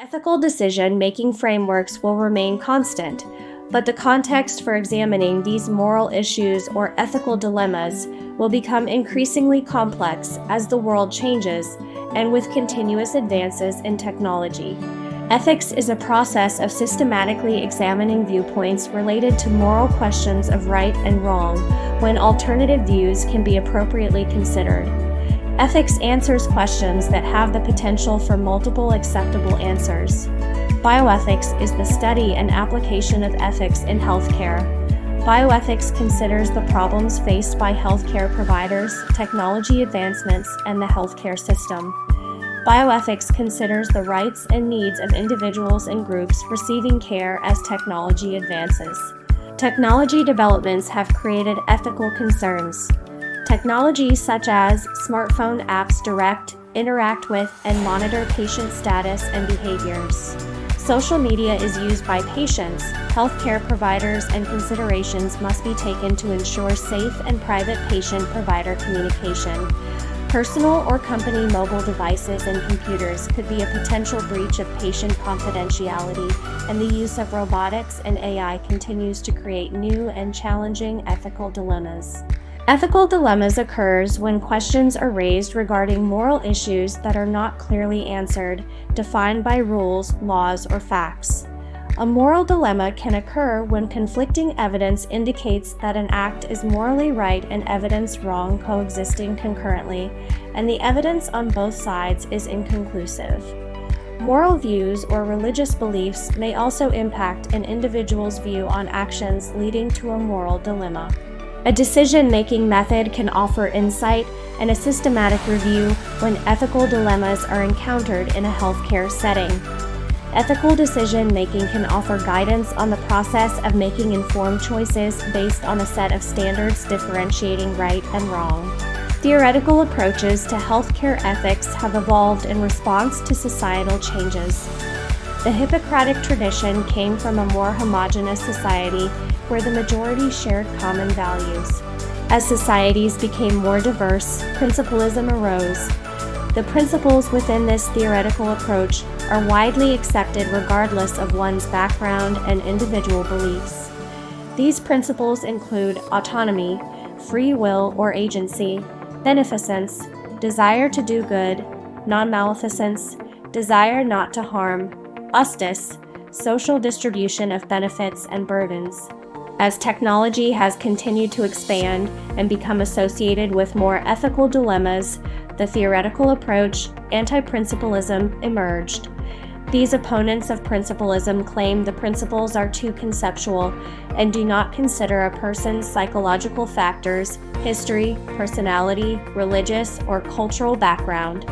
Ethical decision-making frameworks will remain constant, but the context for examining these moral issues or ethical dilemmas will become increasingly complex as the world changes and with continuous advances in technology. Ethics is a process of systematically examining viewpoints related to moral questions of right and wrong when alternative views can be appropriately considered. Ethics answers questions that have the potential for multiple acceptable answers. Bioethics is the study and application of ethics in healthcare. Bioethics considers the problems faced by healthcare providers, technology advancements, and the healthcare system. Bioethics considers the rights and needs of individuals and groups receiving care as technology advances. Technology developments have created ethical concerns. Technologies such as smartphone apps interact with, and monitor patient status and behaviors. Social media is used by patients, healthcare providers, and considerations must be taken to ensure safe and private patient-provider communication. Personal or company mobile devices and computers could be a potential breach of patient confidentiality, and the use of robotics and AI continues to create new and challenging ethical dilemmas. Ethical dilemmas occurs when questions are raised regarding moral issues that are not clearly answered, defined by rules, laws, or facts. A moral dilemma can occur when conflicting evidence indicates that an act is morally right and evidence wrong coexisting concurrently, and the evidence on both sides is inconclusive. Moral views or religious beliefs may also impact an individual's view on actions, leading to a moral dilemma. A decision-making method can offer insight and a systematic review when ethical dilemmas are encountered in a healthcare setting. Ethical decision-making can offer guidance on the process of making informed choices based on a set of standards differentiating right and wrong. Theoretical approaches to healthcare ethics have evolved in response to societal changes. The Hippocratic tradition came from a more homogeneous society where the majority shared common values. As societies became more diverse, principalism arose. The principles within this theoretical approach are widely accepted regardless of one's background and individual beliefs. These principles include autonomy, free will or agency, beneficence, desire to do good, non-maleficence, desire not to harm, justice, social distribution of benefits and burdens. As technology has continued to expand and become associated with more ethical dilemmas, the theoretical approach, anti-principalism, emerged. These opponents of principalism claim the principles are too conceptual and do not consider a person's psychological factors, history, personality, religious, or cultural background.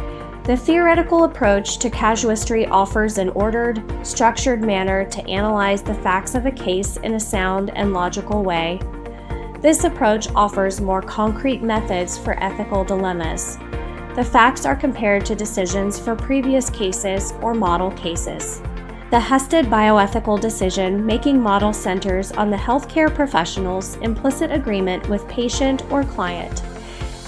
The theoretical approach to casuistry offers an ordered, structured manner to analyze the facts of a case in a sound and logical way. This approach offers more concrete methods for ethical dilemmas. The facts are compared to decisions for previous cases or model cases. The Husted bioethical decision-making model centers on the healthcare professional's implicit agreement with patient or client.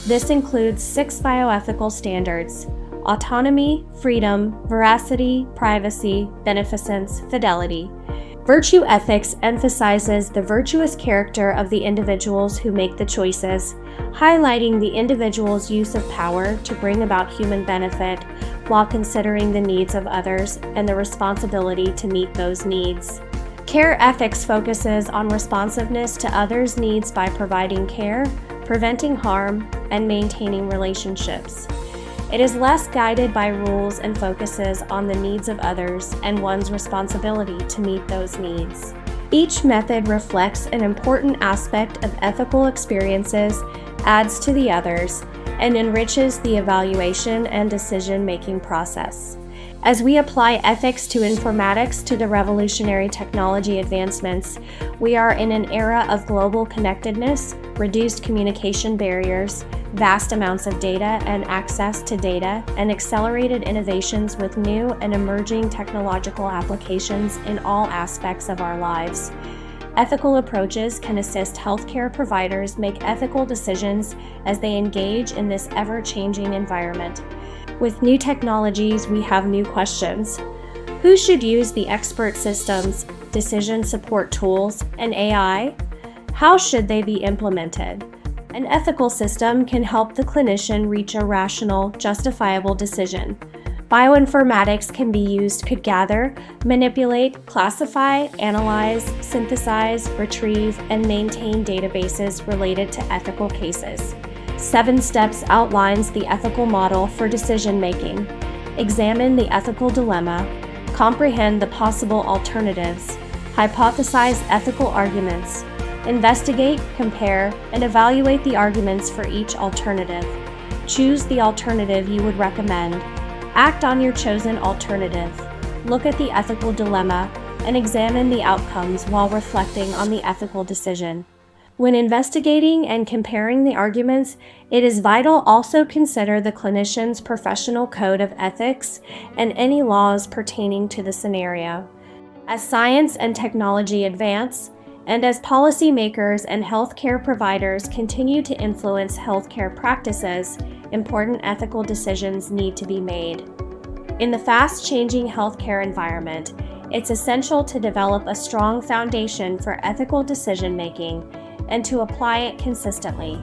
This includes 6 bioethical standards: autonomy, freedom, veracity, privacy, beneficence, fidelity. Virtue ethics emphasizes the virtuous character of the individuals who make the choices, highlighting the individual's use of power to bring about human benefit while considering the needs of others and the responsibility to meet those needs. Care ethics focuses on responsiveness to others' needs by providing care, preventing harm, and maintaining relationships. It is less guided by rules and focuses on the needs of others and one's responsibility to meet those needs. Each method reflects an important aspect of ethical experiences, adds to the others, and enriches the evaluation and decision-making process. As we apply ethics to informatics to the revolutionary technology advancements, we are in an era of global connectedness, reduced communication barriers, vast amounts of data and access to data, and accelerated innovations with new and emerging technological applications in all aspects of our lives. Ethical approaches can assist healthcare providers make ethical decisions as they engage in this ever-changing environment. With new technologies, we have new questions. Who should use the expert systems, decision support tools, and AI? How should they be implemented? An ethical system can help the clinician reach a rational, justifiable decision. Bioinformatics can be used to gather, manipulate, classify, analyze, synthesize, retrieve, and maintain databases related to ethical cases. 7 Steps outlines the ethical model for decision-making. Examine the ethical dilemma, comprehend the possible alternatives, hypothesize ethical arguments, investigate, compare, and evaluate the arguments for each alternative. Choose the alternative you would recommend. Act on your chosen alternative. Look at the ethical dilemma and examine the outcomes while reflecting on the ethical decision. When investigating and comparing the arguments, it is vital also consider the clinician's professional code of ethics and any laws pertaining to the scenario. As science and technology advance, and as policymakers and healthcare providers continue to influence healthcare practices, important ethical decisions need to be made. In the fast-changing healthcare environment, it's essential to develop a strong foundation for ethical decision-making and to apply it consistently.